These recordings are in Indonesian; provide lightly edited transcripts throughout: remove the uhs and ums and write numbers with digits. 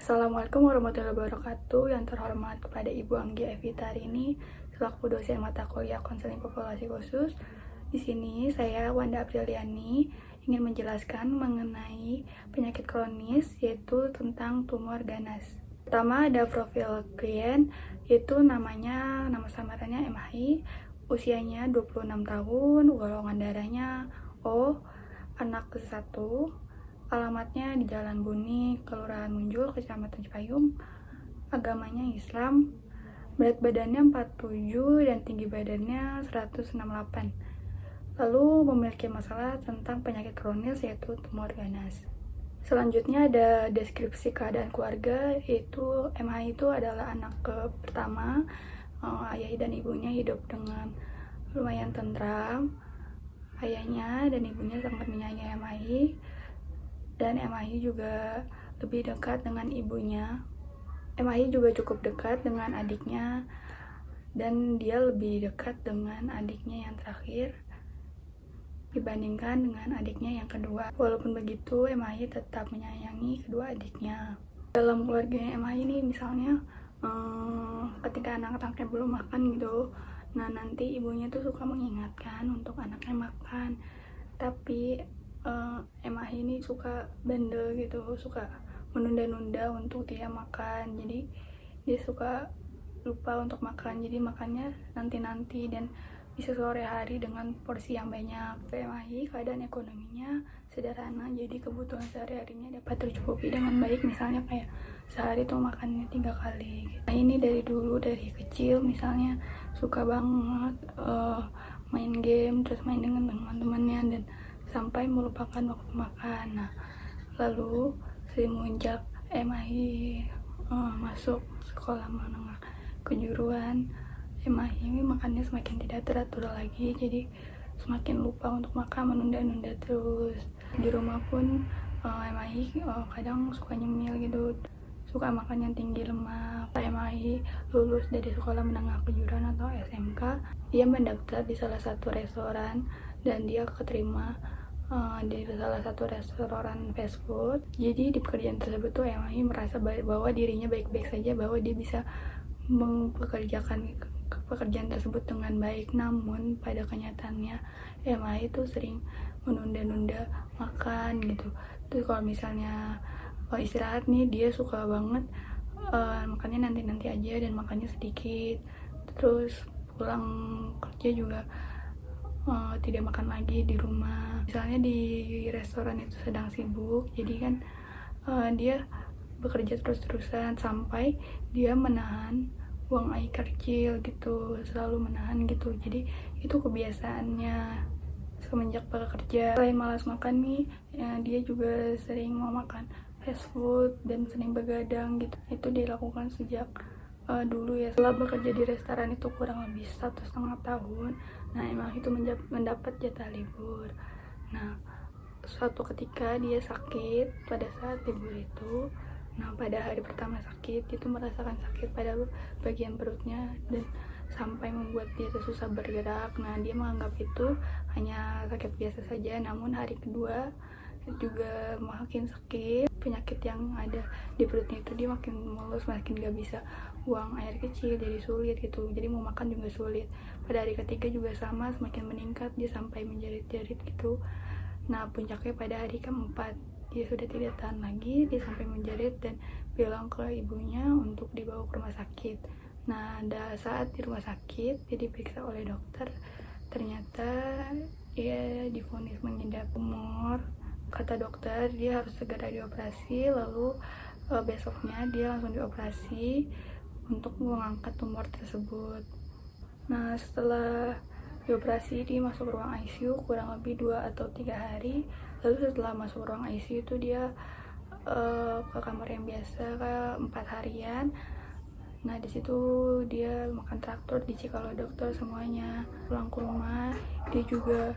Assalamualaikum warahmatullahi wabarakatuh. Yang terhormat kepada Ibu Anggi Evita Rini selaku dosen mata kuliah konseling populasi khusus. Di sini saya Wanda Apriliani ingin menjelaskan mengenai penyakit kronis, yaitu tentang tumor ganas. Pertama ada profil klien, yaitu nama samarannya MHI, usianya 26 tahun, golongan darahnya O, anak ke-1, alamatnya di Jalan Buni, Kelurahan Munjul, Kecamatan Cipayung, agamanya Islam, berat badannya 47 dan tinggi badannya 168. Lalu memiliki masalah tentang penyakit kronis yaitu tumor ganas. Selanjutnya ada deskripsi keadaan keluarga, yaitu MHI itu adalah anak pertama. Ayah dan ibunya hidup dengan lumayan tentram. Ayahnya dan ibunya sangat menyayangi MHI, dan MHI juga lebih dekat dengan ibunya. MHI juga cukup dekat dengan adiknya, dan dia lebih dekat dengan adiknya yang terakhir dibandingkan dengan adiknya yang kedua. Walaupun begitu, MHI tetap menyayangi kedua adiknya. Dalam keluarga MHI ini misalnya ketika anak-anaknya belum makan gitu, nah nanti ibunya tuh suka mengingatkan untuk anaknya makan, tapi MHI ini suka bandel gitu, suka menunda-nunda untuk tidak makan. Jadi dia suka lupa untuk makan, jadi makannya nanti-nanti dan bisa sore hari dengan porsi yang banyak. MHI keadaan ekonominya sederhana, jadi kebutuhan sehari-harinya dapat tercukupi dengan baik. Misalnya kayak sehari tuh makannya 3 kali gitu. Nah, ini dari dulu, dari kecil misalnya suka banget main game, terus main dengan teman-temannya dan sampai melupakan waktu makan. Nah, lalu semenjak MHI masuk sekolah menengah kejuruan, MHI makannya semakin tidak teratur lagi, jadi semakin lupa untuk makan, menunda-nunda terus. Di rumah pun MHI kadang suka nyemil gitu, suka makan yang tinggi lemak. MHI lulus dari sekolah menengah kejuruan atau SMK, dia mendaftar di salah satu restoran dan dia keterima di salah satu restoran fast food. Jadi di pekerjaan tersebut tuh MHI merasa bahwa dirinya baik-baik saja, bahwa dia bisa mempekerjakan pekerjaan tersebut dengan baik. Namun pada kenyataannya MHI itu sering menunda-nunda makan gitu. Terus kalau misalnya istirahat nih, dia suka banget makannya nanti-nanti aja dan makannya sedikit. Terus pulang kerja juga tidak makan lagi di rumah. Misalnya di restoran itu sedang sibuk, jadi kan dia bekerja terus-terusan sampai dia menahan buang air kecil gitu, selalu menahan gitu. Jadi itu kebiasaannya semenjak bekerja. Selain malas makan nih, dia juga sering mau makan fast food dan sering begadang gitu. Itu dilakukan sejak dulu ya. Setelah bekerja di restoran itu kurang lebih 1,5 tahun, nah emang itu mendapat jatah libur. Nah, suatu ketika dia sakit pada saat libur itu. Nah, pada hari pertama sakit, itu merasakan sakit pada bagian perutnya dan sampai membuat dia susah bergerak. Nah, dia menganggap itu hanya sakit biasa saja, namun hari kedua juga makin sakit. Penyakit yang ada di perutnya itu dia makin mulus, makin gak bisa buang air kecil, jadi sulit gitu, jadi mau makan juga sulit. Pada hari ketiga juga sama, semakin meningkat, dia sampai menjerit-jerit gitu. Nah, puncaknya pada hari keempat dia sudah tidak tahan lagi, dia sampai menjerit dan bilang ke ibunya untuk dibawa ke rumah sakit. Nah, saat di rumah sakit dia diperiksa oleh dokter, ternyata dia divonis mengidap tumor. Kata dokter dia harus segera dioperasi, lalu besoknya dia langsung dioperasi untuk mengangkat tumor tersebut. Nah, setelah dioperasi dia masuk ruang ICU kurang lebih 2 atau 3 hari. Lalu setelah masuk ruang ICU itu dia ke kamar yang biasa ke 4 harian. Nah, di situ dia makan traktor, dicek oleh dokter semuanya. Pulang ke rumah dia juga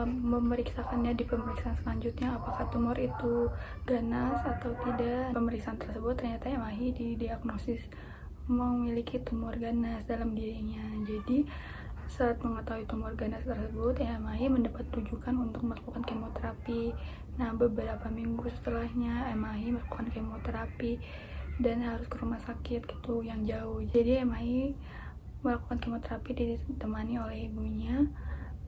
memeriksakannya di pemeriksaan selanjutnya apakah tumor itu ganas atau tidak. Pemeriksaan tersebut ternyata MHI didiagnosis memiliki tumor ganas dalam dirinya. Jadi Saat mengetahui tumor ganas tersebut, MAI mendapat rujukan untuk melakukan kemoterapi. Nah, beberapa minggu setelahnya MAI melakukan kemoterapi dan harus ke rumah sakit gitu yang jauh. Jadi MAI melakukan kemoterapi ditemani oleh ibunya.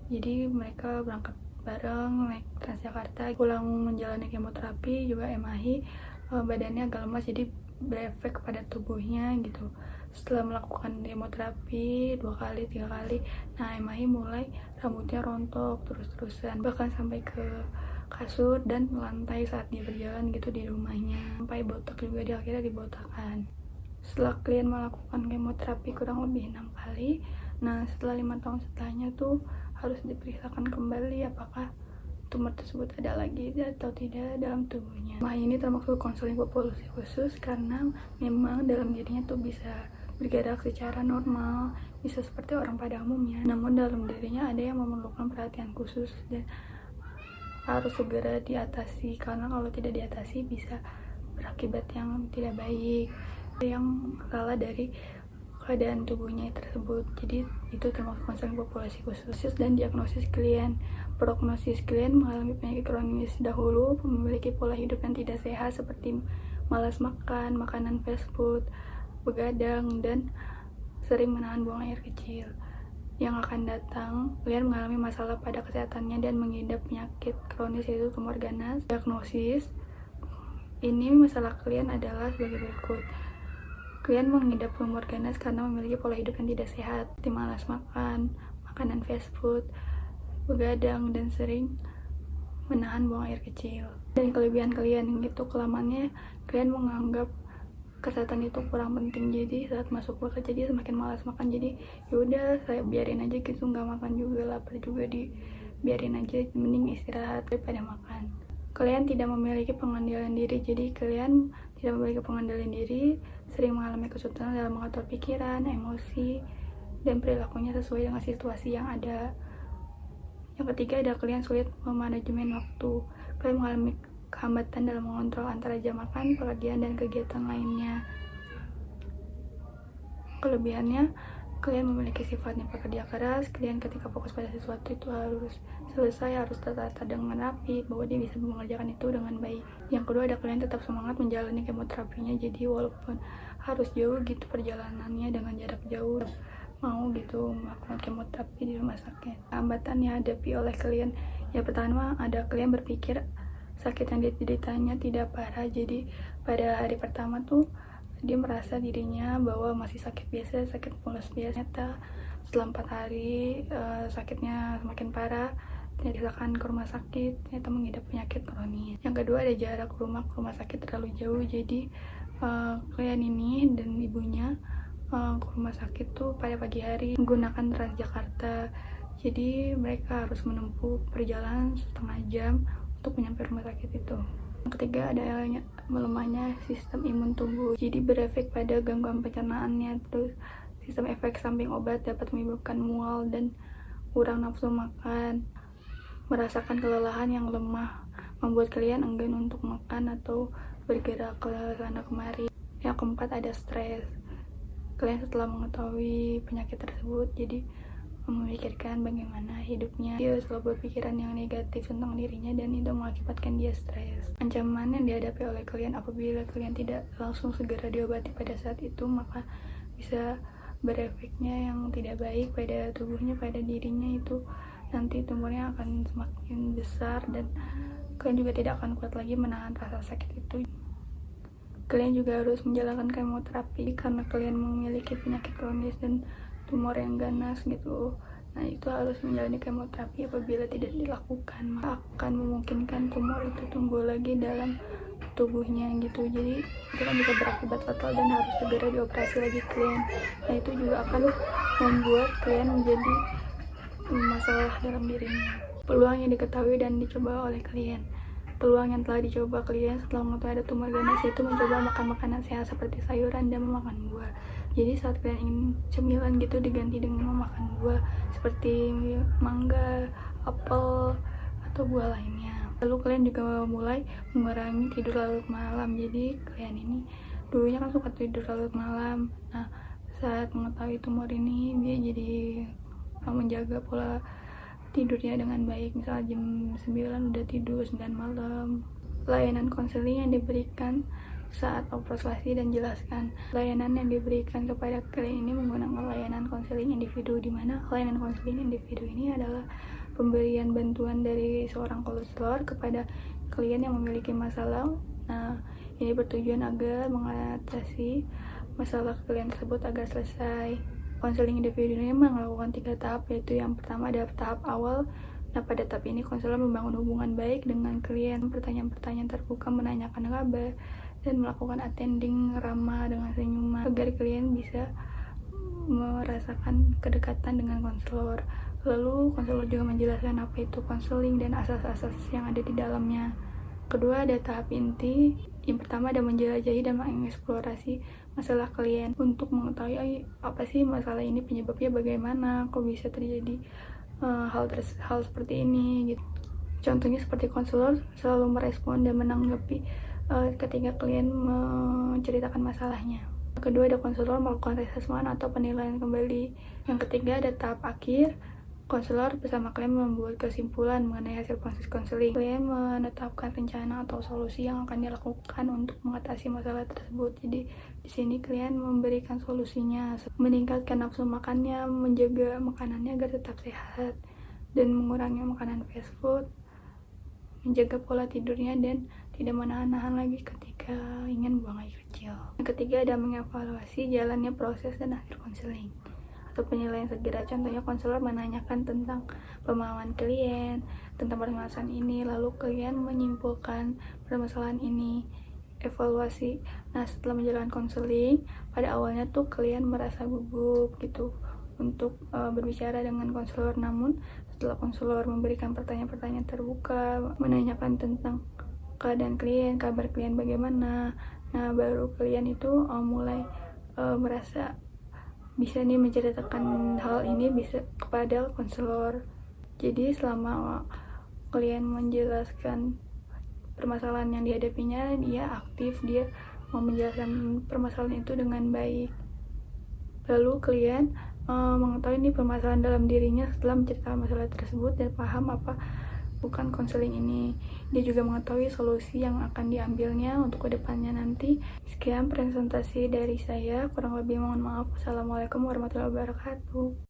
Jadi mereka berangkat bareng naik Transjakarta. Pulang menjalani kemoterapi juga MAI badannya agak lemas, jadi berefek pada tubuhnya gitu. Setelah melakukan kemoterapi 2 kali 3 kali, nah MAI mulai rambutnya rontok terus-terusan, bahkan sampai ke kasur dan lantai saat dia berjalan gitu di rumahnya. Sampai botak juga dia akhirnya dibotakan. Setelah klien melakukan kemoterapi kurang lebih 6 kali, nah setelah 5 tahun setelahnya tuh harus diperiksakan kembali apakah tumor tersebut ada lagi atau tidak dalam tubuhnya. MAI ini termasuk konseling populasi khusus karena memang dalam dirinya tuh bisa bergerak secara normal, bisa seperti orang pada umumnya, namun dalam dirinya ada yang memerlukan perhatian khusus dan harus segera diatasi, karena kalau tidak diatasi bisa berakibat yang tidak baik, yang salah dari keadaan tubuhnya tersebut. Jadi itu termasuk konseling populasi khusus. Dan diagnosis klien, prognosis klien mengalami penyakit kronis dahulu, memiliki pola hidup yang tidak sehat seperti malas makan, makanan fast food, begadang, dan sering menahan buang air kecil. Yang akan datang, klien mengalami masalah pada kesehatannya dan mengidap penyakit kronis yaitu tumor ganas. Diagnosis ini masalah klien adalah sebagai berikut. Klien mengidap tumor ganas karena memiliki pola hidup yang tidak sehat, seperti malas makan, makanan fast food, begadang, dan sering menahan buang air kecil. Dan kelebihan klien gitu, kelamannya klien menganggap kesehatan itu kurang penting, jadi saat masuk bekerja dia semakin malas makan. Jadi yaudah saya biarin aja gitu, nggak makan juga, lapar juga biarin aja, mending istirahat daripada makan. Klien tidak memiliki pengendalian diri, jadi klien tidak memiliki pengendalian diri, sering mengalami kesulitan dalam mengatur pikiran, emosi, dan perilakunya sesuai dengan situasi yang ada. Yang ketiga, ada klien sulit memanajemen waktu. Klien mengalami hambatan dalam mengontrol antara jam makan, pekerjaan, dan kegiatan lainnya. Kelebihannya, klien memiliki sifatnya pekerja keras. Klien ketika fokus pada sesuatu itu harus selesai, harus tertata dengan rapi, bahwa dia bisa mengerjakan itu dengan baik. Yang kedua, ada klien tetap semangat menjalani kemoterapinya, jadi walaupun harus jauh gitu perjalanannya dengan jarak jauh, mau gitu melakukan kemoterapi di rumah sakit. Hambatan yang dihadapi oleh klien, yang pertama, ada klien berpikir sakit yang dideritanya tidak parah. Jadi pada hari pertama tuh dia merasa dirinya bahwa masih sakit biasa, sakit mules biasa. Ternyata setelah 4 hari sakitnya semakin parah, diperiksakan ke rumah sakit, ternyata mengidap penyakit kronis. Yang kedua, ada jarak rumah ke rumah sakit terlalu jauh. Jadi klien ini dan ibunya ke rumah sakit tuh pada pagi hari menggunakan Transjakarta. Jadi mereka harus menempuh perjalanan setengah jam untuk menyampai rumah sakit itu. Yang ketiga, ada melemahnya sistem imun tubuh, jadi berefek pada gangguan pencernaannya. Terus sistem efek samping obat dapat menyebabkan mual dan kurang nafsu makan, merasakan kelelahan yang lemah, membuat klien enggan untuk makan atau bergerak ke sana kemari. Yang keempat, ada stres. Klien setelah mengetahui penyakit tersebut jadi memikirkan bagaimana hidupnya. Dia selalu berpikiran yang negatif tentang dirinya dan itu mengakibatkan dia stres. Ancaman yang dihadapi oleh klien apabila klien tidak langsung segera diobati pada saat itu, maka bisa berefeknya yang tidak baik pada tubuhnya, pada dirinya. Itu nanti tumornya akan semakin besar dan klien juga tidak akan kuat lagi menahan rasa sakit itu. Klien juga harus menjalankan kemoterapi karena klien memiliki penyakit kronis dan tumor yang ganas gitu. Nah, itu harus menjalani kemoterapi. Apabila tidak dilakukan, maka akan memungkinkan tumor itu tumbuh lagi dalam tubuhnya gitu. Jadi itu kan bisa berakibat fatal dan harus segera dioperasi lagi klien. Nah, itu juga akan membuat klien menjadi masalah dalam dirinya. Peluang yang diketahui dan dicoba oleh klien. Peluang yang telah dicoba klien setelah mengetahui ada tumor ganas itu mencoba makan makanan sehat seperti sayuran dan memakan buah. Jadi saat kalian ingin cemilan gitu diganti dengan memakan buah seperti mangga, apel, atau buah lainnya. Lalu kalian juga mulai mengurangi tidur larut malam. Jadi kalian ini dulunya kan suka tidur larut malam. Nah, saat mengetahui tumor ini dia jadi menjaga pola tidurnya dengan baik. Misal jam 9 udah tidur 9 malam. Layanan konseling yang diberikan saat observasi dan jelaskan. Layanan yang diberikan kepada klien ini menggunakan layanan konseling individu, di mana layanan konseling individu ini adalah pemberian bantuan dari seorang konselor kepada klien yang memiliki masalah. Nah, ini bertujuan agar mengatasi masalah klien tersebut agar selesai. Konseling individu ini melakukan 3 tahap, yaitu yang pertama ada tahap awal. Nah, pada tahap ini konselor membangun hubungan baik dengan klien, pertanyaan-pertanyaan terbuka, menanyakan kabar, dan melakukan attending ramah dengan senyuman agar klien bisa merasakan kedekatan dengan konselor. Lalu konselor juga menjelaskan apa itu konseling dan asas-asas yang ada di dalamnya. Kedua ada tahap inti. Yang pertama ada menjelajahi dan mengeksplorasi masalah klien untuk mengetahui apa sih masalah ini, penyebabnya bagaimana, kok bisa terjadi hal seperti ini gitu. Contohnya seperti konselor selalu merespon dan menanggapi ketika klien menceritakan masalahnya. Kedua ada konselor melakukan assessment atau penilaian kembali. Yang ketiga ada tahap akhir. Konselor bersama klien membuat kesimpulan mengenai hasil proses konseling. Klien menetapkan rencana atau solusi yang akan dilakukan untuk mengatasi masalah tersebut. Jadi di sini klien memberikan solusinya, meningkatkan nafsu makannya, menjaga makanannya agar tetap sehat, dan mengurangi makanan fast food, menjaga pola tidurnya, dan tidak menahan-nahan lagi ketika ingin buang air kecil. Yang ketiga ada mengevaluasi jalannya proses dan akhir konseling atau penilaian segera. Contohnya konselor menanyakan tentang pemahaman klien tentang permasalahan ini, lalu klien menyimpulkan permasalahan ini. Evaluasi. Nah, setelah menjalani konseling, pada awalnya tuh klien merasa gugup gitu untuk berbicara dengan konselor, namun setelah konselor memberikan pertanyaan-pertanyaan terbuka, menanyakan tentang keadaan klien, kabar klien bagaimana, nah baru klien itu mulai merasa bisa nih menceritakan hal ini bisa kepada konselor. Jadi selama klien menjelaskan permasalahan yang dihadapinya, dia aktif, dia mau menjelaskan permasalahan itu dengan baik. Lalu klien mengetahui nih permasalahan dalam dirinya setelah menceritakan masalah tersebut dan paham apa bukan konseling ini. Dia juga mengetahui solusi yang akan diambilnya untuk kedepannya nanti. Sekian presentasi dari saya, kurang lebih mohon maaf. Wassalamualaikum warahmatullahi wabarakatuh.